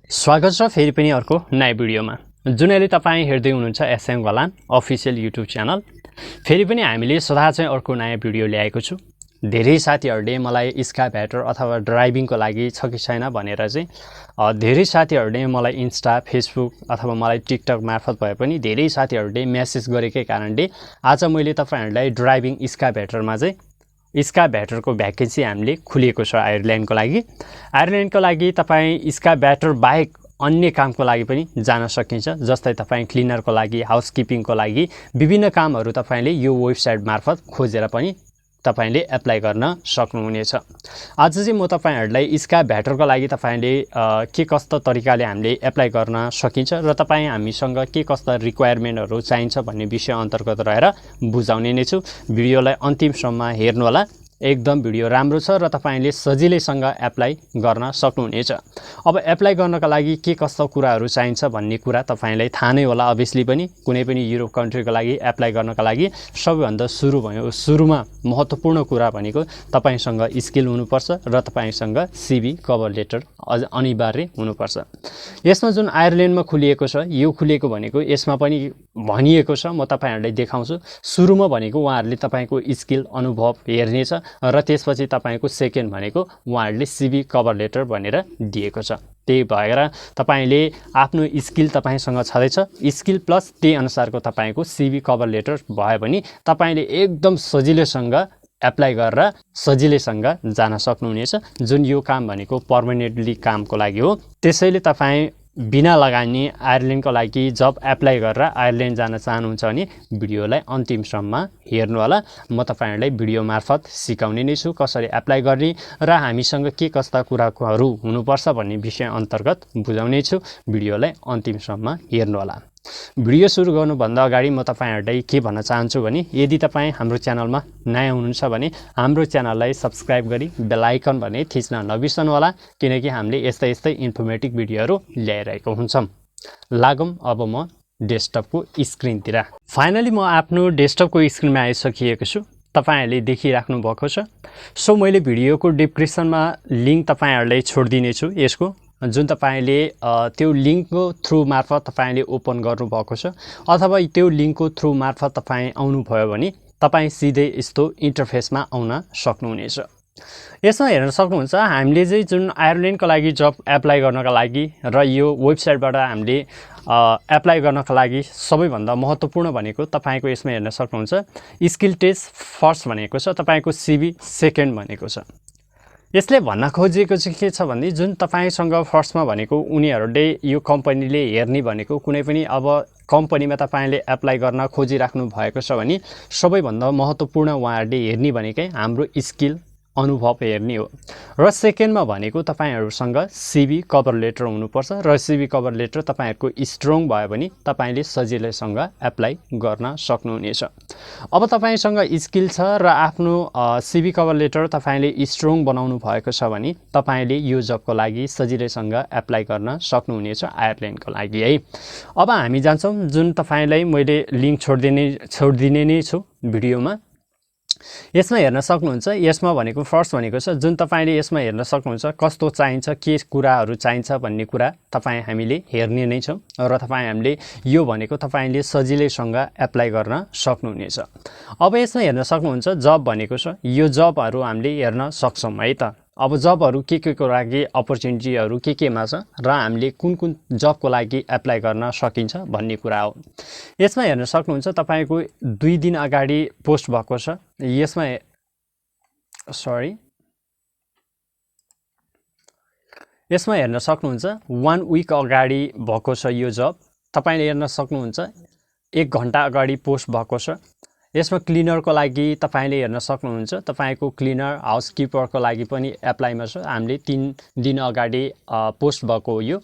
स्वागत छ फेरि पनि अर्को नयाँ भिडियोमा। जुन अहिले तपाईँ हेर्दै हुनुहुन्छ एसएम गलान अफिसियल युट्युब च्यानल। फेरि पनि हामीले सदा चाहिँ अर्को नयाँ भिडियो ल्याएको छु। धेरै साथीहरूले मलाई एक्सकाभेटर अथवा ड्राइभिङको लागि छ कि छैन भनेर चाहिँ धेरै साथीहरूले मलाई इन्स्टा फेसबुक अथवा मलाई टिकटक मार्फत भए पनि धेरै साथीहरूले मेसेज गरेकै कारणले आज मैले तपाईहरुलाई ड्राइभिङ एक्सकाभेटरमा चाहिँ एक्सकाभेटरको भ्याकेन्सी हामीले खुलेको छ आयरल्यान्डको लागि तपाईँ एक्सकाभेटर बाहेक अन्य कामको लागि पनि जान सकिन्छ। जस्तै तपाईँ क्लिनरको लागि, हाउसकिपिङको लागि विभिन्न कामहरू तपाईले यो वेबसाइट मार्फत खोजेर पनि तपाईले एप्लाई गर्न सक्नुहुनेछ। आज चाहिँ म तपाईहरुलाई एक्सकाभेटरको लागि तपाईले के कस्तो तरिकाले हामीले एप्लाई गर्न सकिन्छ र तपाईँ हामीसँग के कस्ता रिक्वायरमेन्टहरू चाहिन्छ भन्ने विषय अन्तर्गत रहेर बुझाउने नै छु। भिडियोलाई अन्तिमसम्म हेर्नु होला। एकदम भिडियो राम्रो छ र तपाईले सजिलैसँग एप्लाई गर्न सक्नुहुनेछ। अब एप्लाई गर्नका लागि के कस्ता कुराहरू चाहिन्छ भन्ने कुरा तपाईलाई थाहा नै होला। अभियसली पनि कुनै पनि युरोप कन्ट्रीको लागि एप्लाई गर्नका लागि सबैभन्दा सुरुमा महत्त्वपूर्ण कुरा भनेको तपाईसँग स्किल हुनुपर्छ र तपाईसँग सिभी कभर लेटर अनिवार्य हुनुपर्छ। यसमा जुन आयरल्यान्डमा खुलिएको छ, यो खुलेको भनेको यसमा पनि भनिएको छ, म तपाईहरुलाई देखाउँछु। सुरुमा भनेको उहाँहरूले तपाईको स्किल अनुभव हेर्नेछ र त्यसपछि तपाईको सेकेन्ड भनेको उहाँहरूले सिभी कभर लेटर भनेर दिएको छ। त्यही भएर तपाईले आफ्नो स्किल तपाईसँग छँदैछ, स्किल प्लस त्यही अनुसारको तपाईको सिभी कभर लेटर भयो भने तपाईले एकदम सजिलैसँग एप्लाई गरेर सजिलैसँग जान सक्नुहुनेछ। जुन यो काम भनेको पर्मानेन्टली कामको लागि हो। त्यसैले तपाईँ बिना लगानी आयरल्यान्डको लागि जब एप्लाई गरेर आयरल्यान्ड जान चाहनुहुन्छ भने भिडियोलाई अन्तिमसम्म हेर्नु होला। म तपाईहरुलाई भिडियो मार्फत सिकाउने नै छु कसरी एप्लाई गर्ने र हामीसँग के कस्ता कुराहरू हुनुपर्छ भन्ने विषय अन्तर्गत बुझाउने छु। भिडियोलाई अन्तिमसम्म हेर्नु होला। भिडियो सुरु गर्नुभन्दा अगाडि म तपाईहरुलाई के भन्न चाहन्छु भने यदि तपाईँ हाम्रो च्यानलमा नयाँ हुनुहुन्छ भने हाम्रो च्यानललाई सब्स्क्राइब गरी बेल आइकन भने थिच्न नबिर्सनु होला, किनकि हामीले यस्तै इन्फर्मेटिभ भिडियोहरू ल्याइरहेको हुन्छौँ। लागौँ अब म डेस्कटपको स्क्रिनतिर। फाइनली म आफ्नो डेस्कटपको स्क्रिनमा आइसकिएको छु। तपाईहरुले देखिराख्नु भएको छ। सो मैले भिडियोको डिस्क्रिप्सनमा लिंक तपाईहरुलाई छोडिदिने छु। यसको जुन तपाईले त्यो लिंकको थ्रु मार्फत तपाईले ओपन गर्नुभएको छ अथवा त्यो लिंकको थ्रु मार्फत तपाईँ आउनुभयो भने तपाईँ सिधै यस्तो इन्टरफेसमा आउन सक्नुहुनेछ। यसमा हेर्न सक्नुहुन्छ हामीले चाहिँ जुन आयरल्यान्डको लागि जब एप्लाई गर्नका लागि र यो वेबसाइटबाट हामीले एप्लाई गर्नका लागि सबैभन्दा महत्त्वपूर्ण भनेको तपाईको यसमा हेर्न सक्नुहुन्छ स्किल टेस्ट फर्स्ट भनेको छ, तपाईको सिभी सेकेन्ड भनेको छ। यसले भन्न खोजेको चाहिँ के छ भने जुन तपाईसँग फर्स्टमा भनेको उनीहरूले यो कम्पनीले हेर्ने भनेको कुनै पनि अब कम्पनीमा तपाईले एप्लाई गर्न खोजिराख्नु भएको छ भने सबैभन्दा महत्त्वपूर्ण उहाँहरूले हेर्ने भनेकै हाम्रो स्किल अनुभव हेर्ने हो। र सेकेन्डमा भनेको तपाईहरुसँग सिभी कभर लेटर हुनुपर्छ र सिभी कभर लेटर तपाईहरुको स्ट्रङ भयो भने तपाईले सजिलैसँग एप्लाई गर्न सक्नुहुनेछ। अब तपाईसँग स्किल छ र आफ्नो सिभी कभर लेटर तपाईले स्ट्रङ बनाउनु भएको छ भने तपाईले यो जबको लागि सजिलैसँग एप्लाई गर्न सक्नुहुनेछ आयरल्यान्डको लागि है। अब हामी जान्छौँ जुन तपाईलाई मैले लिंक छोडिदिने नै छु भिडियोमा। यसमा हेर्न सक्नुहुन्छ यसमा भनेको फर्स्ट भनेको छ जुन तपाईले यसमा हेर्न सक्नुहुन्छ कस्तो चाहिन्छ, के कुराहरू चाहिन्छ भन्ने कुरा तपाईँ हामीले हेर्ने नै छौँ र हामीले यो भनेको तपाईले सजिलैसँग एप्लाई गर्न सक्नुहुनेछ। अब यसमा हेर्न सक्नुहुन्छ जब भनेको छ, यो जबहरू हामीले हेर्न सक्छौँ है त। अब जबहरू के को लागि अपर्च्युनिटीहरू केमा छ र हामीले कुन जबको लागि एप्लाई गर्न सकिन्छ भन्ने कुरा हो। यसमा हेर्न सक्नुहुन्छ तपाईको 2 दिन अगाडि पोस्ट भएको छ। यसमा हेर्न सक्नुहुन्छ 1 वीक अगाडि भएको छ यो जब। तपाईले हेर्न सक्नुहुन्छ 1 घण्टा अगाडि पोस्ट भएको छ। यसमा क्लिनरको लागि तपाईले हेर्न सक्नुहुन्छ तपाईको क्लिनर हाउसकिपरको लागि पनि एप्लाईमा छ। हामीले 3 दिन अगाडि पोस्ट भएको हो। यो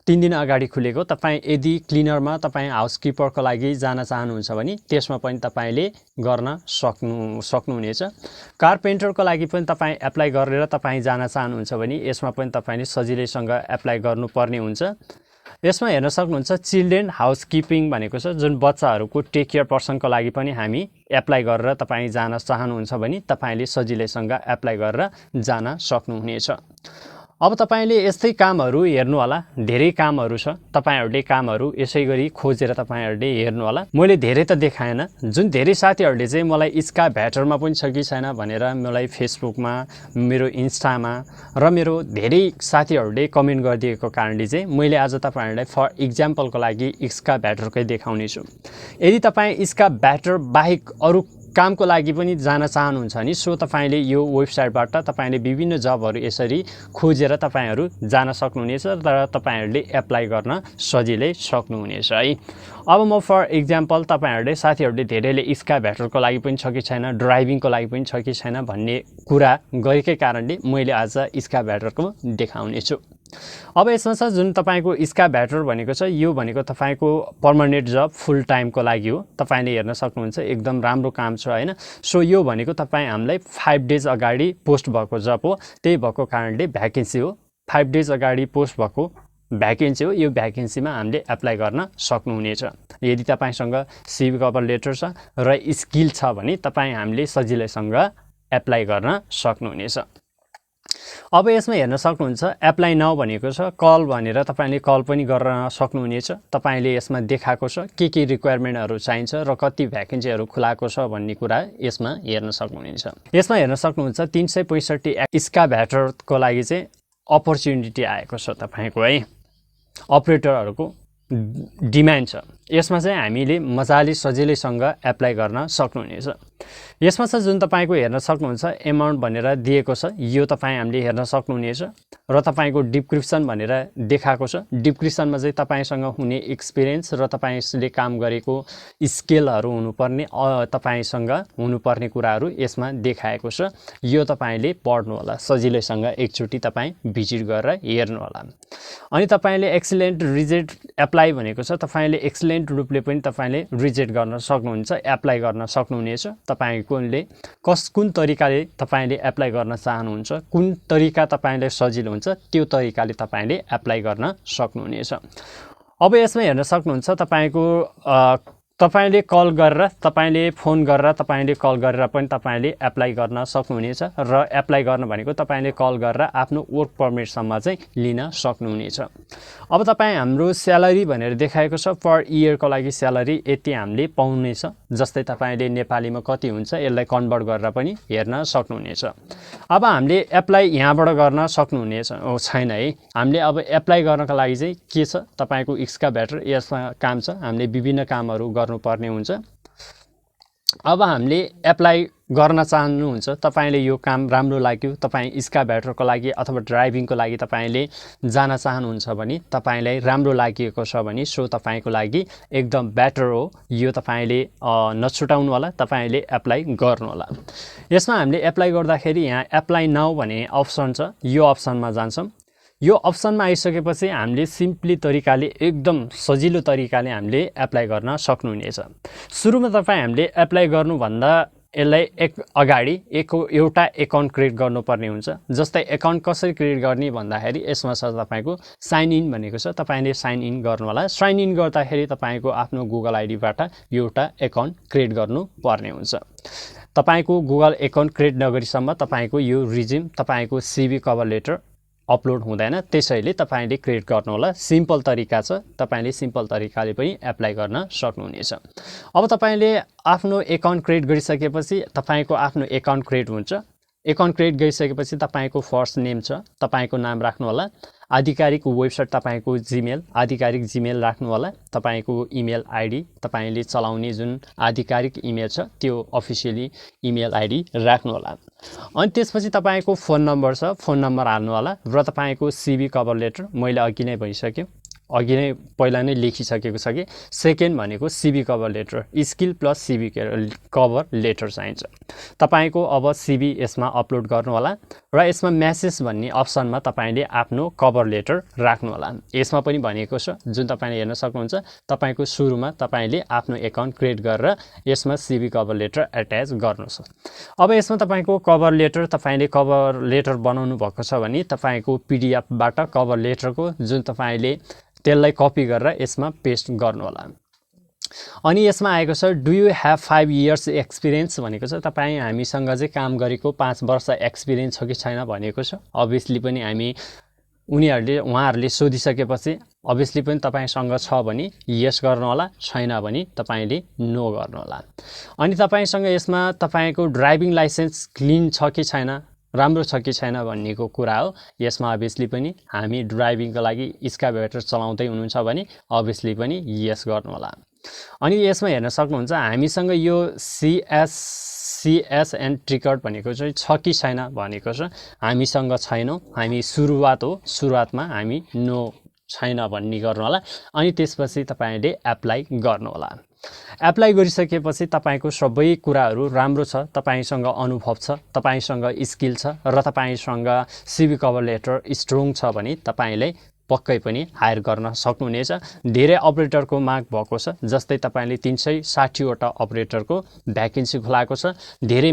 3 दिन अगाडि खुलेको। तपाईँ यदि क्लिनरमा तपाईँ हाउसकिपरको लागि जान चाहनुहुन्छ भने त्यसमा पनि तपाईले गर्न सक्नुहुनेछ। कारपेन्टरको लागि पनि तपाईँ एप्लाई गरेर तपाईँ जान चाहनुहुन्छ भने यसमा पनि तपाईले सजिलैसँग एप्लाई गर्नुपर्ने हुन्छ। यसमा हेर्न सक्नुहुन्छ चिल्ड्रेन हाउसकिपिङ भनेको छ जुन बच्चाहरूको टेक केयर पर्सनको लागि पनि हामी एप्लाई गरेर तपाईँ जान चाहनुहुन्छ भने तपाईले सजिलैसँग एप्लाई गरेर जान सक्नुहुनेछ। अब तपाईले यस्तै कामहरू हेर्नु होला, धेरै कामहरू छ, तपाईहरुले कामहरू यसै गरी खोजेर तपाईहरुले हेर्नु होला। मैले धेरै त देखाएन, जुन धेरै साथीहरुले चाहिँ मलाई एक्सकाभेटरमा पनि छ कि छैन भनेर मलाई फेसबुकमा, मेरो इन्स्टामा र मेरो धेरै साथीहरुले कमेन्ट गरिदिएको कारणले चाहिँ मैले आज तपाईहरुलाई फर एक्जाम्पलको लागि एक्सकाभेटरकै देखाउने छु। यदि तपाई एक्सकाभेटर बाहेक अरु कामको लागि पनि जान चाहनुहुन्छ नि सो तपाईले यो वेबसाइटबाट तपाईले विभिन्न जबहरू यसरी खोजेर तपाईहरु जान सक्नुहुनेछ र तपाईहरुले एप्लाई गर्न सजिलै सक्नुहुनेछ है। अब म फर एक्जाम्पल तपाईहरुले साथीहरुले धेरैले एक्सकाभेटरको लागि पनि छ कि छैन, ड्राइभिङको लागि पनि छ कि छैन भन्ने कुरा गरेकै कारणले मैले आज एक्सकाभेटरको देखाउने छु। अब यसमा छ जुन तपाईको एक्सकाभेटर भनेको छ, यो भनेको तपाईको पर्मानेन्ट जब फुल टाइमको लागि हो। तपाईले हेर्न सक्नुहुन्छ एकदम राम्रो काम छ हैन। सो यो भनेको तपाई हामीलाई 5 डेज अगाडि पोस्ट भएको जब हो, त्यही भएको कारणले भ्याकेन्सी हो। 5 डेज अगाडि पोस्ट भएको भ्याकेन्सी हो। यो भ्याकेन्सीमा हामीले एप्लाई गर्न सक्नुहुनेछ। यदि तपाईसँग सिभी कभर लेटर छ र स्किल छ भने तपाई हामीले सजिलैसँग एप्लाई गर्न सक्नुहुनेछ। अब यसमा हेर्न सक्नुहुन्छ एप्लाई नाउ भनेको छ, कल भनेर तपाईले कल पनि गर्न सक्नुहुनेछ। तपाईले यसमा देखाएको छ के रिक्वायरमेन्टहरु चाहिन्छ र कति भ्याकेन्सीहरु खुलाएको छ भन्ने कुरा यसमा हेर्न सक्नुहुनेछ। यसमा हेर्न सक्नुहुन्छ 365 एक्सकाभेटरको लागि चाहिँ अपर्च्युनिटी आएको छ तपाईको है। अपरेटरहरुको डिमान्ड छ। यसमा चाहिँ हामीले मजाले सजिलैसँग एप्लाई गर्न सक्नुहुनेछ। यसमा छ जुन तपाईको हेर्न सक्नुहुन्छ अमाउन्ट भनेर दिएको छ, यो तपाई हामीले हेर्न सक्नुहुनेछ र तपाईको डिस्क्रिप्सन भनेर देखाएको छ। डिस्क्रिप्सनमा चाहिँ तपाईसँग हुने एक्सपिरियन्स र तपाईले काम गरेको स्किलहरु हुनुपर्ने, तपाईसँग हुनुपर्ने कुराहरु यसमा देखाएको छ। यो तपाईले पढ्नु होला, सजिलैसँग एकचोटी तपाई भिजिट गरेर हेर्नु होला। अनि तपाईले एक्सिलेन्ट रिजेक्ट एप्लाई भनेको छ, तपाईले एक्सिलेन्ट रूपले पनि तपाईले रिजेक्ट गर्न सक्नुहुन्छ, एप्लाई गर्न सक्नुहुनेछ। तपाईकोले कुन तरिकाले तपाईले एप्लाई गर्न चाहनुहुन्छ, कुन तरिका तपाईलाई सजिलो हुन्छ त्यो तरिकाले तपाईले एप्लाई गर्न सक्नुहुनेछ। अब यसमा हेर्न सक्नुहुन्छ तपाईले कल गरेर, तपाईले फोन गरेर, तपाईले कल गरेर पनि तपाईले एप्लाई गर्न सक्नुहुनेछ र एप्लाई गर्न भनेको तपाईले कल गरेर आफ्नो वर्क परमिट सम्म चाहिँ लिन सक्नुहुनेछ। अब तपाई हाम्रो स्यालेरी भनेर देखाएको छ, पर इयरको लागि स्यालेरी यति हामीले पाउनेछ। जस्तै तपाईले नेपालीमा कति हुन्छ यसलाई कन्भर्ट गरेर पनि हेर्न सक्नुहुनेछ। अब हामीले एप्लाई यहाँबाट गर्न सक्नुहुनेछ छैन है। हामीले अब एप्लाई गर्नका लागि चाहिँ के छ, तपाईको एक्सकाभेटर यसमा काम छ, हामीले विभिन्न कामहरू गर्नुपर्ने हुन्छ। अब हामीले एप्लाई गर्न चाहनुहुन्छ, तपाईले यो काम राम्रो लाग्यो, तपाई एक्सकाभेटरको लागि अथवा ड्राइभिङको लागि तपाईले जान चाहनुहुन्छ भने, तपाईलाई राम्रो लागेको छ भने सो तपाईको लागि एकदम बेटर हो। यो तपाईले नछुटाउनु होला, तपाईले एप्लाई गर्नु होला। यसमा हामीले एप्लाई गर्दाखेरि यहाँ एप्लाई नाउ भन्ने अप्सन छ, यो अप्सनमा जान्छौं। यो अप्सनमा आइसकेपछि हामीले सिम्पली तरिकाले एकदम सजिलो तरिकाले हामीले एप्लाई गर्न सक्नुहुनेछ। सुरुमा तपाई हामीले एप्लाई गर्नुभन्दा यसलाई अगाडि एउटा एकाउन्ट क्रिएट गर्नुपर्ने हुन्छ। जस्तै एकाउन्ट कसरी क्रिएट गर्ने भन्दाखेरि यसमा छ तपाईको साइन इन भनेको छ, तपाईले साइन इन गर्नु होला। साइन इन गर्दाखेरि तपाईको आफ्नो गुगल आइडीबाट एउटा एकाउन्ट क्रिएट गर्नुपर्ने हुन्छ। तपाईको गुगल एकाउन्ट क्रिएट नगरीसम्म तपाईको यो रिज्युम, तपाईको सिभी कभर लेटर अपलोड हुँदैन, त्यसैले तपाईले क्रिएट गर्नु होला। सिम्पल तरिका छ, तपाईले सिम्पल तरिकाले पनि एप्लाई गर्न सक्नुहुनेछ। अब तपाईले आफ्नो एकाउन्ट क्रिएट गरिसकेपछि तपाईको आफ्नो एकाउन्ट क्रिएट हुन्छ। एकाउन्ट क्रिएट गरिसकेपछि तपाईको फर्स्ट नेम छ, तपाईको नाम राख्नु होला। आधिकारिक वेबसाइट तपाईको जीमेल, आधिकारिक जीमेल राख्नु होला। तपाईको इमेल आइडी, तपाईले चलाउने जुन आधिकारिक इमेल छ त्यो अफिसियली इमेल आइडी राख्नु होला। अनि त्यसपछि तपाईको फोन नम्बर छ, फोन नम्बर हाल्नु होला र तपाईको सिभी कभर लेटर मैले अघि नै भनिसक्यो, अघि नै पहिला नै लेखिसकेको छ कि सेकेन्ड भनेको CV cover letter, skill plus CV cover letter चाहिन्छ। तपाईको अब सिभी यसमा अपलोड गर्नु होला र यसमा मेसेज भन्ने अप्सनमा तपाईले आफ्नो कभर लेटर राख्नु होला। यसमा पनि भनेको छ जुन तपाईले हेर्न सक्नुहुन्छ, तपाईको सुरुमा तपाईले आफ्नो एकाउन्ट क्रिएट गरेर यसमा सिभी कभर लेटर एट्याच गर्नुस्। अब यसमा तपाईको कभर लेटर, तपाईले कभर लेटर बनाउनु भएको छ भने तपाईको पीडीएफबाट कभर लेटरको जुन तपाईले त्यसलाई कपी गरेर यसमा पेस्ट गर्नु होला। अनि यसमा आएको छ do you have 5 years experience भनेको छ, तपाई हामीसँग चाहिँ काम गरेको 5 वर्ष एक्सपिरियन्स छ कि छैन भनेको छ। अभियसली पनि हामी उहाँहरूले सोधिसकेपछि अभियसली पनि तपाईसँग छ भने यस गर्नुहोला, छैन भने तपाईले नो गर्नुहोला। अनि तपाईसँग यसमा तपाईको ड्राइभिङ लाइसेन्स क्लिन छ कि छैन, राम्रो छ कि छैन भन्नेको कुरा हो। यसमा अभियसली पनि हामी ड्राइभिङको लागि एक्सकाभेटर चलाउँदै हुनुहुन्छ भने अभियसली पनि यस गर्नुहोला। अनि यसमा हेर्न सक्नुहुन्छ हामीसँग यो CSN ट्रिकर्ड भनेको चाहिँ छ कि छैन भनेको छ। हामीसँग छैनौँ, हामी सुरुवातमा हामी नो छैन भन्ने गर्नुहोला। अनि त्यसपछि तपाईले एप्लाई गर्नुहोला। एप्लाई गरिसकेपछि तपाईको सबै कुराहरू राम्रो छ, तपाईसँग अनुभव छ, तपाईसँग स्किल छ र तपाईसँग CV कभर लेटर स्ट्रङ छ भने तपाईले पक्कै पनि हायर गर्न सक्नुहुनेछ। धेरै अपरेटरको माग भएको छ, जस्तै तपाईले 360 वटा अपरेटरको भ्याकेन्सी खुलाएको छ। धेरै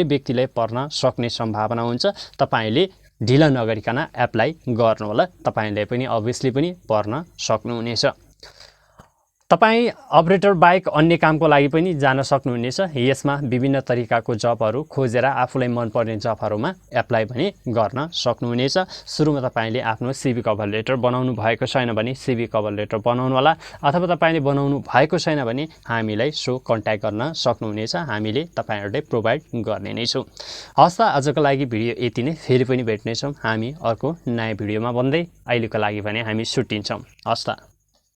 व्यक्तिले पर्न सक्ने सम्भावना हुन्छ। तपाईले ढिला नगरिकन एप्लाई गर्नुहोला, तपाईले पनि अभियसली पनि पर्न सक्नुहुनेछ। तपाई अपरेटर बाहेक अन्य कामको लागि पनि जान सक्नुहुनेछ। यसमा विभिन्न तरिकाको जबहरू खोजेर आफूलाई मनपर्ने जबहरूमा एप्लाई पनि गर्न सक्नुहुनेछ। सुरुमा तपाईले आफ्नो CV कभर लेटर बनाउनु भएको छैन भने CV कभर लेटर बनाउनु होला, अथवा तपाईले बनाउनु भएको छैन भने हामीलाई कन्ट्याक्ट गर्न सक्नुहुनेछ। हामीले तपाईहरुलाई प्रोभाइड गर्ने नै छौं। हस् त आजको लागि भिडियो यति नै, फेरि पनि भेट्नेछौँ हामी अर्को नयाँ भिडियोमा भन्दै। अहिलेको लागि भने हामी छुट्टिन्छौँ। हस् त।